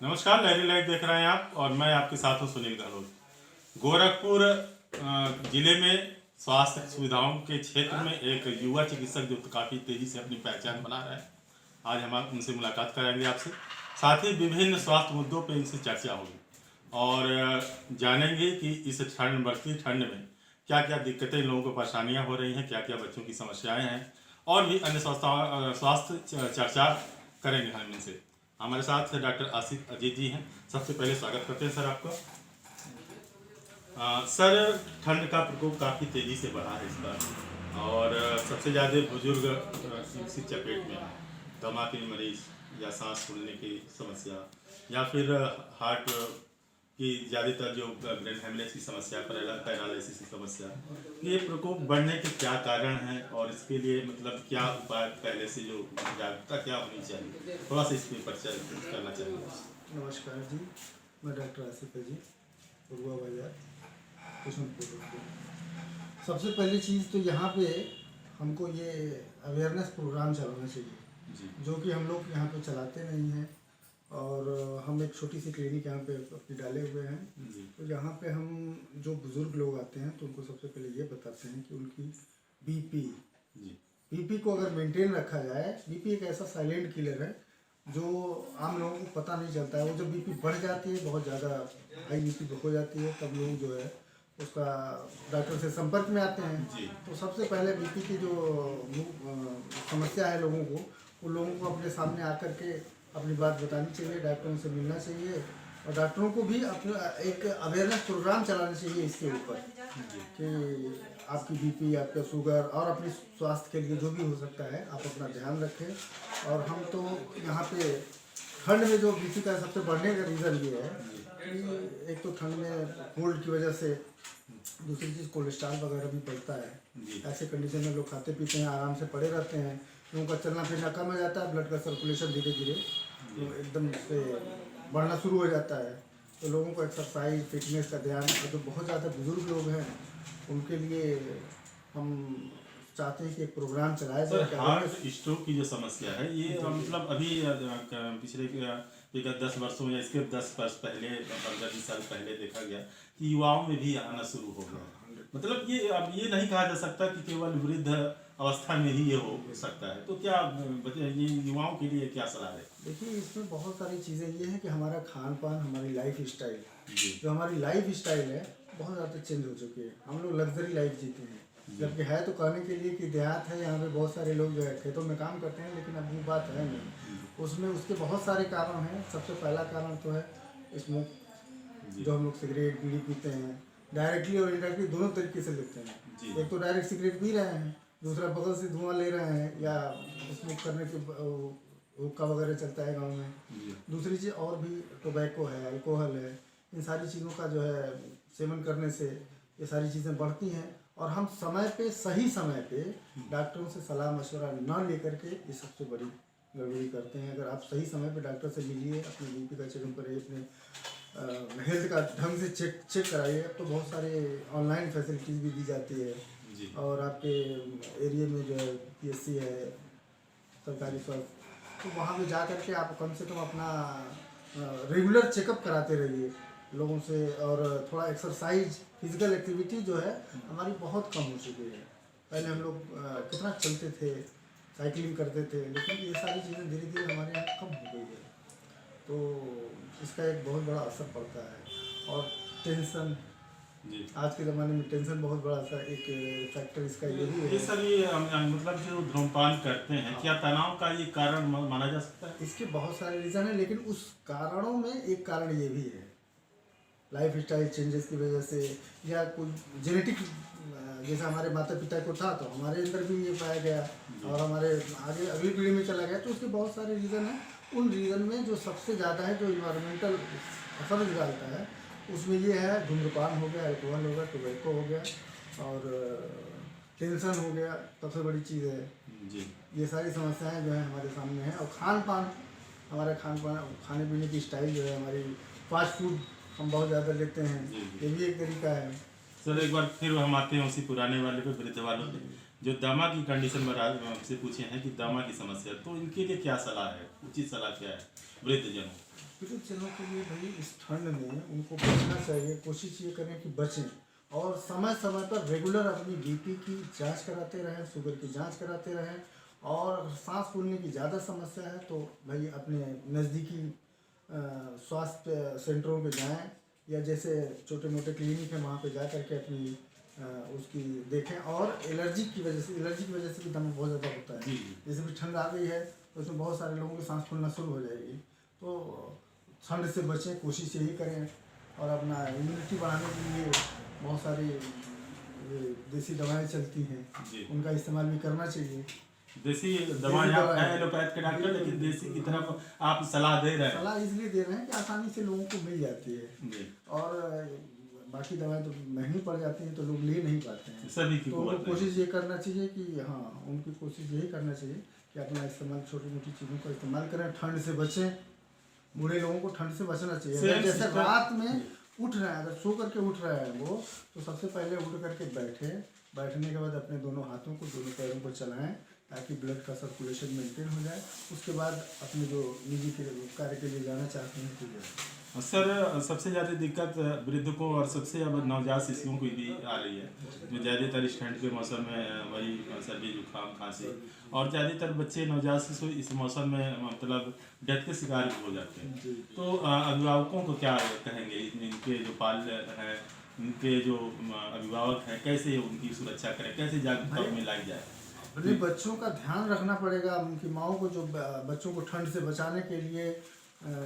नमस्कार, लहरी लाइव देख रहे हैं आप और मैं आपके साथ हूं सुनील गहलोत। गोरखपुर जिले में स्वास्थ्य सुविधाओं के क्षेत्र में एक युवा चिकित्सक जो काफ़ी तेज़ी से अपनी पहचान बना रहा है, आज हम उनसे मुलाकात कराएंगे आपसे। साथ ही विभिन्न स्वास्थ्य मुद्दों पर इनसे चर्चा होगी और जानेंगे कि इस बढ़ती ठंड में क्या क्या दिक्कतें, लोगों को परेशानियाँ हो रही हैं, क्या क्या बच्चों की समस्याएँ हैं और भी अन्य स्वास्थ्य चर्चा करेंगे हम इनसे। हमारे साथ डॉक्टर आसिफ अजीत जी हैं। सबसे पहले स्वागत करते हैं सर आपका। सर, ठंड का प्रकोप काफ़ी तेज़ी से बढ़ा है इस बार और सबसे ज़्यादा बुजुर्ग इसी चपेट में हैं। दमा के मरीज या सांस फूलने की समस्या या फिर हार्ट की ज़्यादातर जो ब्रेन हेमरेज की समस्या, पैरालिसिस की समस्या, ये प्रकोप बढ़ने के क्या कारण हैं और इसके लिए मतलब क्या उपाय, पहले से जो जागरूकता क्या होनी चाहिए, थोड़ा सा इस पर चर्चा करना चाहिए। नमस्कार जी, मैं डॉक्टर आसिफ अजीत, उर्वा बाजार, कुशनपुर। सबसे पहली चीज़ तो यहाँ पे हमको ये अवेयरनेस प्रोग्राम चलाना चाहिए जी। जो कि हम लोग यहाँ पे चलाते नहीं हैं और हम एक छोटी सी क्लिनिक यहाँ पे अपनी डाले हुए हैं। तो यहाँ पे हम जो बुज़ुर्ग लोग आते हैं तो उनको सबसे पहले ये बताते हैं कि उनकी बीपी को अगर मेंटेन रखा जाए। बीपी एक ऐसा साइलेंट किलर है जो आम लोगों को पता नहीं चलता है। वो जब बीपी बढ़ जाती है, बहुत ज़्यादा हाई बीपी हो जाती है, तब लोग जो है उसका डॉक्टर से संपर्क में आते हैं। तो सबसे पहले बीपी की जो समस्या है लोगों को, उन लोगों को अपने सामने आकर के अपनी बात बतानी चाहिए, डॉक्टरों से मिलना चाहिए और डॉक्टरों को भी अपने एक अवेयरनेस प्रोग्राम चलाना चाहिए इसके ऊपर कि आपकी बीपी, आपका शुगर और अपने स्वास्थ्य के लिए जो भी हो सकता है आप अपना ध्यान रखें। और हम तो यहाँ पे ठंड में जो बीपी का सबसे बढ़ने का रीज़न ये है कि एक तो ठंड में कोल्ड की वजह से, दूसरी चीज़ कोलेस्ट्रॉल वगैरह भी बढ़ता है। ऐसे कंडीशन में लोग खाते पीते हैं, आराम से पड़े रहते हैं, लोगों का चलना फिरना कम हो जाता है, ब्लड का सर्कुलेशन धीरे धीरे तो एकदम से बढ़ना शुरू हो जाता है। तो लोगों को एक्सरसाइज, फिटनेस का ध्यान, और जो बहुत ज़्यादा बुजुर्ग लोग हैं उनके लिए हम चाहते हैं कि एक प्रोग्राम चलाया जाए। हार्ट स्ट्रोक की जो समस्या है ये मतलब अभी पिछले 10 वर्षों या इसके 10 वर्ष पहले, 15-20 साल पहले देखा गया कि युवाओं में भी आना शुरू हो गया। मतलब ये अब ये नहीं कहा जा सकता कि केवल वृद्ध अवस्था में ही ये हो सकता है। तो क्या ये युवाओं के लिए क्या सलाह है? देखिए, इसमें बहुत सारी चीज़ें ये हैं कि हमारा खान पान, हमारी लाइफ स्टाइल, जो हमारी लाइफ स्टाइल है बहुत ज़्यादा चेंज हो चुकी है। हम लोग लग्जरी लाइफ जीते हैं, जबकि है तो कहने के लिए कि देहात है, यहाँ पे बहुत सारे लोग जो है खेतों में काम करते हैं, लेकिन अब वो बात है नहीं। उसमें उसके बहुत सारे कारण हैं। सबसे पहला कारण तो है स्मोक, जो हम लोग सिगरेट बीड़ी पीते हैं, डायरेक्टली और इनडायरेक्टली दोनों तरीके से लेते हैं। एक तो डायरेक्ट सिगरेट पी रहे हैं, दूसरा बगल से धुआं ले रहे हैं, या स्मोक करने के हुक्का वगैरह चलता है गांव में। दूसरी चीज़ और भी टोबैको है, अल्कोहल है, इन सारी चीज़ों का जो है सेवन करने से ये सारी चीज़ें बढ़ती हैं। और हम समय पे, सही समय पे डॉक्टरों से सलाह मशवरा न लेकर के ये सबसे बड़ी गड़बड़ी करते हैं। अगर आप सही समय पे डॉक्टर से मिलिए, अपने बीपी का चेकअप करिए, अपने हेल्थ का ढंग से चेक कराइए। अब तो बहुत सारे ऑनलाइन फैसिलिटीज़ भी दी जाती है और आपके एरिया में जो है PSC है, सरकारी स्वास्थ्य, तो वहाँ पे जा करके आप कम से कम अपना रेगुलर चेकअप कराते रहिए लोगों से। और थोड़ा एक्सरसाइज, फिजिकल एक्टिविटी जो है हमारी बहुत कम हो चुकी है। पहले हम लोग कितना चलते थे, साइकिलिंग करते थे, लेकिन ये सारी चीज़ें धीरे धीरे हमारे यहाँ कम हो गई है। तो इसका एक बहुत बड़ा असर पड़ता है। और टेंशन, आज के ज़माने में टेंशन बहुत बड़ा सा एक फैक्टर इसका ये भी है। ये सर ये मतलब जो धूम्रपान करते हैं, क्या तनाव का ये कारण माना जा सकता है? इसके बहुत सारे रीज़न हैं, लेकिन उस कारणों में एक कारण ये भी है, लाइफ स्टाइल चेंजेस की वजह से, या कुछ जेनेटिक, जैसे हमारे माता पिता को था तो हमारे अंदर भी ये पाया गया और हमारे आगे अगली पीढ़ी में चला गया। तो उसके बहुत सारे रीज़न हैं। उन रीज़न में जो सबसे ज़्यादा है, जो इन्वायरमेंटल असर डालता है, उसमें ये है धूम्रपान हो गया, अल्कोहल हो गया, टोबैको हो गया और टेंशन हो गया। सबसे बड़ी चीज़ है जी। ये सारी समस्याएं जो है हमारे सामने हैं। और खान पान, हमारा खाने पीने की स्टाइल जो है, हमारी फास्ट फूड हम बहुत ज़्यादा लेते हैं, ये भी एक तरीका है। सर, एक बार फिर हम आते हैं उसी पुराने वाले पे, वृद्ध वालों पे, जो दमा की कंडीशन में आपसे पूछे हैं कि दमा की समस्या, तो इनके लिए क्या सलाह है, उचित सलाह क्या है वृद्ध जनों? विद्युत के लिए भाई इस ठंड में उनको बचना चाहिए, कोशिश ये करें कि बचें, और समय समय पर रेगुलर अपनी बीपी की जांच कराते रहें, शुगर की जांच कराते रहें, और सांस फूलने की ज़्यादा समस्या है तो भाई अपने नज़दीकी स्वास्थ्य सेंटरों पे जाएं, या जैसे छोटे मोटे क्लिनिक है वहाँ पे जा करके अपनी उसकी देखें। और एलर्जी की वजह से भी दमा बहुत ज़्यादा होता है। जी। जैसे भी ठंड आ गई है तो उसमें बहुत सारे लोगों की सांस फूलना शुरू हो जाएगी, तो ठंड से बचें, कोशिश यही करें। और अपना इम्यूनिटी बढ़ाने के लिए बहुत सारी ये देसी दवाएं चलती हैं, जी। उनका इस्तेमाल भी करना चाहिए। देसी दवाएं आप हैं एलोपैथ के डॉक्टर, लेकिन देसी की तरफ आप सलाह दे रहे हैं। सलाह इसलिए दे रहे हैं कि आसानी से लोगों को मिल जाती है, जी। और बाकी दवाएं तो महंगी पड़ जाती हैं तो लोग ले नहीं पाते हैं। सभी की तो उनको कोशिश ये करना चाहिए कि हाँ, उनकी कोशिश यही करना चाहिए कि अपना इस्तेमाल छोटी मोटी चीज़ों का इस्तेमाल करें, ठंड से बचें। बूढ़े लोगों को ठंड से बचना चाहिए। अगर जैसे रात में उठ रहे हैं, अगर सो करके उठ रहे हैं वो, तो सबसे पहले उठ करके बैठने के बाद अपने दोनों हाथों को, दोनों पैरों को चलाएं ताकि ब्लड का सर्कुलेशन मेंटेन हो जाए। उसके बाद अपने जो निजी के कार्य के लिए जाना चाहते हैं तो जाए। सर, सबसे ज़्यादा दिक्कत वृद्ध को और सबसे ज़्यादा नवजात शिशुओं को भी आ रही है, जो ज़्यादातर इस ठंड के मौसम में वही सर्दी जुकाम खांसी, और ज़्यादातर बच्चे नवजात शिशु इस मौसम में मतलब डेथ के शिकार भी हो जाते हैं। तो अभिभावकों को क्या कहेंगे, इनके जो पाल हैं, इनके जो अभिभावक हैं, कैसे उनकी सुरक्षा करें, कैसे जागरूकता में लाई जाए? अपने बच्चों का ध्यान रखना पड़ेगा। उनकी माओं को जो बच्चों को ठंड से बचाने के लिए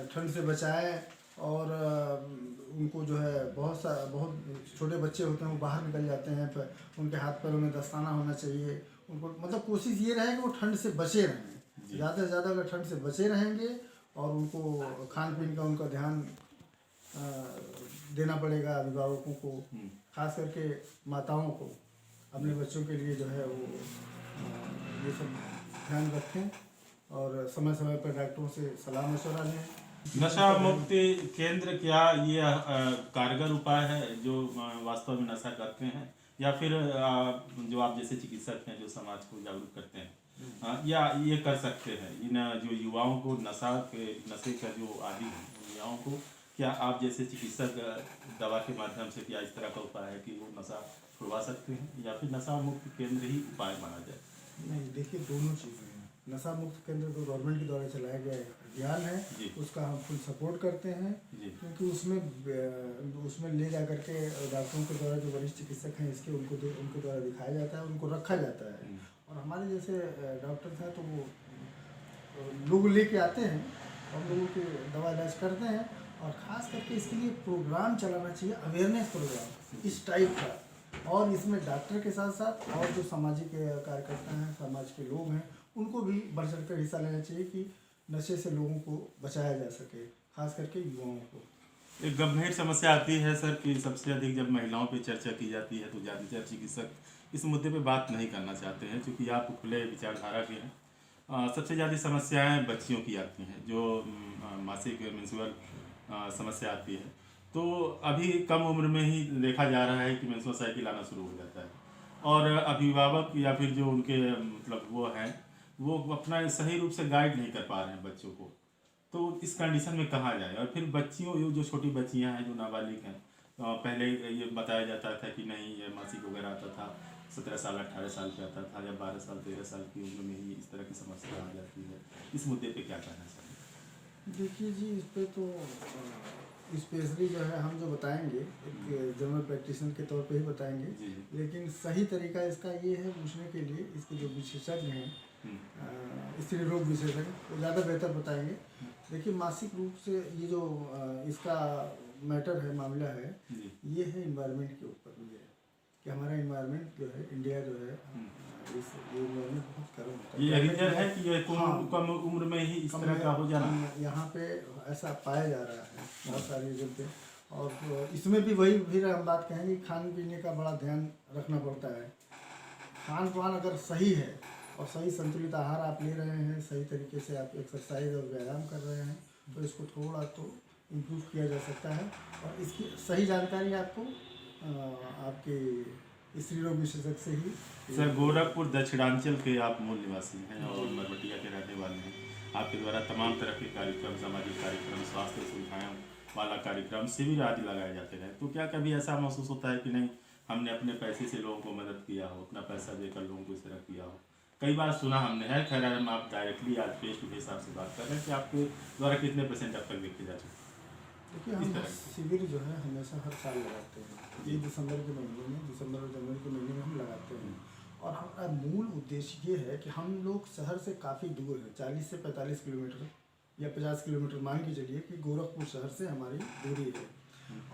ठंड से बचाएं, और उनको जो है बहुत छोटे बच्चे होते हैं वो बाहर निकल जाते हैं, उनके हाथ पैरों में दस्ताना होना चाहिए। उनको मतलब कोशिश ये रहे कि वो ठंड से बचे रहें, ज़्यादा से ज़्यादा अगर ठंड से बचे रहेंगे, और उनको खान पीन का उनका ध्यान देना पड़ेगा अभिभावकों को, खास करके माताओं को अपने बच्चों के लिए जो है वो ये सब ध्यान रखें, और समय समय पर डॉक्टरों से सलाह मशवरा लें। नशा मुक्ति केंद्र क्या ये कारगर उपाय है जो वास्तव में नशा करते हैं, या फिर जो आप जैसे चिकित्सक हैं जो समाज को जागरूक करते हैं, या ये कर सकते हैं इन जो युवाओं को नशे का जो आदी है उन युवाओं को, क्या आप जैसे चिकित्सक दवा के माध्यम से क्या इस तरह का उपाय है कि वो नशा छुड़वा सकते हैं, या फिर नशा मुक्त केंद्र ही उपाय माना जाए? नहीं, देखिए दोनों चीज़ें हैं। नशा मुक्त केंद्र तो गवर्नमेंट के द्वारा चलाया गया एक अभियान है, उसका हम फुल सपोर्ट करते हैं, क्योंकि उसमें ले जा करके डॉक्टरों के द्वारा जो वरिष्ठ चिकित्सक हैं इसके उनके द्वारा दिखाया जाता है, उनको रखा जाता है। और हमारे जैसे डॉक्टर हैं तो वो लोग लेके आते हैं और लोगों की दवा इलाज करते हैं। और ख़ास करके इसके लिए प्रोग्राम चलाना चाहिए, अवेयरनेस प्रोग्राम इस टाइप का, और इसमें डॉक्टर के साथ साथ और जो सामाजिक कार्यकर्ता हैं, समाज के लोग हैं, उनको भी बढ़ चढ़ कर हिस्सा लेना चाहिए कि नशे से लोगों को बचाया जा सके, खास करके युवाओं को। एक गंभीर समस्या आती है सर कि सबसे अधिक जब महिलाओं पे चर्चा की जाती है तो ज़्यादातर चिकित्सक इस मुद्दे पे बात नहीं करना चाहते हैं, क्योंकि आप खुले विचारधारा के हैं। सबसे ज़्यादा समस्याएं बच्चियों की आती हैं, जो मासिक मेंस्ट्रुअल समस्या आती है। तो अभी कम उम्र में ही देखा जा रहा है कि मेंस्ट्रुअल साइकिल आना शुरू हो जाता है, और अभिभावक या फिर जो उनके मतलब वो हैं, वो अपना सही रूप से गाइड नहीं कर पा रहे हैं बच्चों को। तो इस कंडीशन में कहाँ जाए? और फिर बच्चियों जो छोटी बच्चियां हैं जो नाबालिग हैं, पहले ये बताया जाता था कि नहीं ये मासिक वगैरह आता था 17 साल 18 साल पे आता था, या 12 साल 13 साल की उम्र में ही इस तरह की समस्या आ जाती है। इस मुद्दे पे क्या कहना चाहिए? देखिए जी, इस पे तो स्पेशली जो है हम जो बताएंगे एक जनरल प्रैक्टिशनर के तौर पे ही बताएंगे, लेकिन सही तरीका इसका ये है पूछने के लिए इसके जो विशेषज्ञ हैं, स्त्री रोग विशेषज्ञ, वो ज़्यादा बेहतर बताएंगे। देखिए मासिक रूप से ये जो इसका मैटर है, मामला है, ये है इन्वायरमेंट के ऊपर ये है कि हमारा इन्वायरमेंट जो है, इंडिया जो है, ये इन्वायरमेंट बहुत गर्म होता है। ये रीजन है कि ये कम उम्र में ही इस तरह का हो जाना यहाँ पे ऐसा पाया जा रहा है बहुत सारी जगह पे। और इसमें भी वही फिर हम बात कहेंगे, खाने पीने का बड़ा ध्यान रखना पड़ता है। खान पान अगर सही है और सही संतुलित आहार आप ले रहे हैं, सही तरीके से आप एक्सरसाइज और व्यायाम कर रहे हैं, तो इसको थोड़ा तो इम्प्रूव किया जा सकता है। और इसकी सही जानकारी आपको आपके स्त्री रोग विशेषज्ञ से ही। सर, गोरखपुर दक्षिणांचल के आप मूल निवासी हैं और मरवटिया के रहने वाले हैं। आपके द्वारा तमाम तरह के कार्यक्रम, सामाजिक कार्यक्रम, स्वास्थ्य सुविधाएं वाला कार्यक्रम, शिविर आदि लगाए जाते रहे, तो क्या कभी ऐसा महसूस होता है कि नहीं हमने अपने पैसे से लोगों को मदद किया हो, अपना पैसा देकर लोगों को इस तरह किया हो? कई बार सुना हमने है। खैर हम आप डायरेक्टली आज फेस टू फेस आपसे बात कर रहे हैं कि आपके द्वारा कितने % अब तक देखे जा चुके? देखिए, हम शिविर जो है हमेशा हर साल लगाते हैं। ये दिसंबर के महीने में, दिसंबर और जनवरी के महीने में हम लगाते हैं। और हमारा मूल उद्देश्य ये है कि हम लोग शहर से काफ़ी दूर हैं, 40 से 45 किलोमीटर या 50 किलोमीटर मान के चलिए कि गोरखपुर शहर से हमारी दूरी है।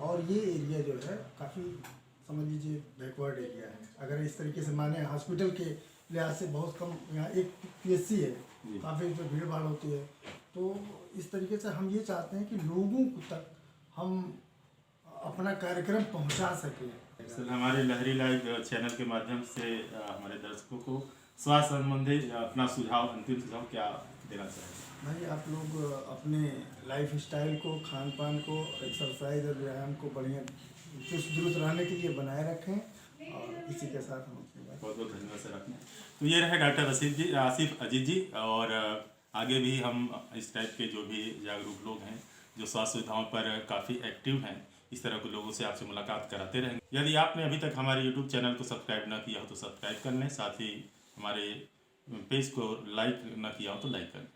और ये एरिया जो है काफ़ी, समझ लीजिए, बैकवर्ड एरिया है। अगर इस तरीके से माने, हॉस्पिटल के लिहाज से बहुत कम, यहाँ एक PSC है, काफ़ी जो भीड़ भाड़ होती है। तो इस तरीके से हम ये चाहते हैं कि लोगों तक हम अपना कार्यक्रम पहुंचा सकें। सर, हमारे लहरी लाइव चैनल के माध्यम से हमारे दर्शकों को स्वास्थ्य संबंधी अपना सुझाव, अंतिम सुझाव क्या देना चाहेंगे? भाई, आप लोग अपने लाइफ स्टाइल को, खान पान को, एक्सरसाइज और व्यायाम को बढ़िया चुस्त दुरुस्त रहने के लिए बनाए रखें। और इसी के साथ हम अपनी बात बहुत बहुत धन्यवाद सर आपने। तो ये रहे डॉक्टर आसिफ अजीज जी। और आगे भी हम इस टाइप के जो भी जागरूक लोग हैं, जो स्वास्थ्य सुविधाओं पर काफ़ी एक्टिव हैं, इस तरह के लोगों से आपसे मुलाकात कराते रहेंगे। यदि आपने अभी तक हमारे YouTube चैनल को सब्सक्राइब ना किया हो तो सब्सक्राइब कर लें, साथ ही हमारे पेज को लाइक ना किया हो तो लाइक कर लें।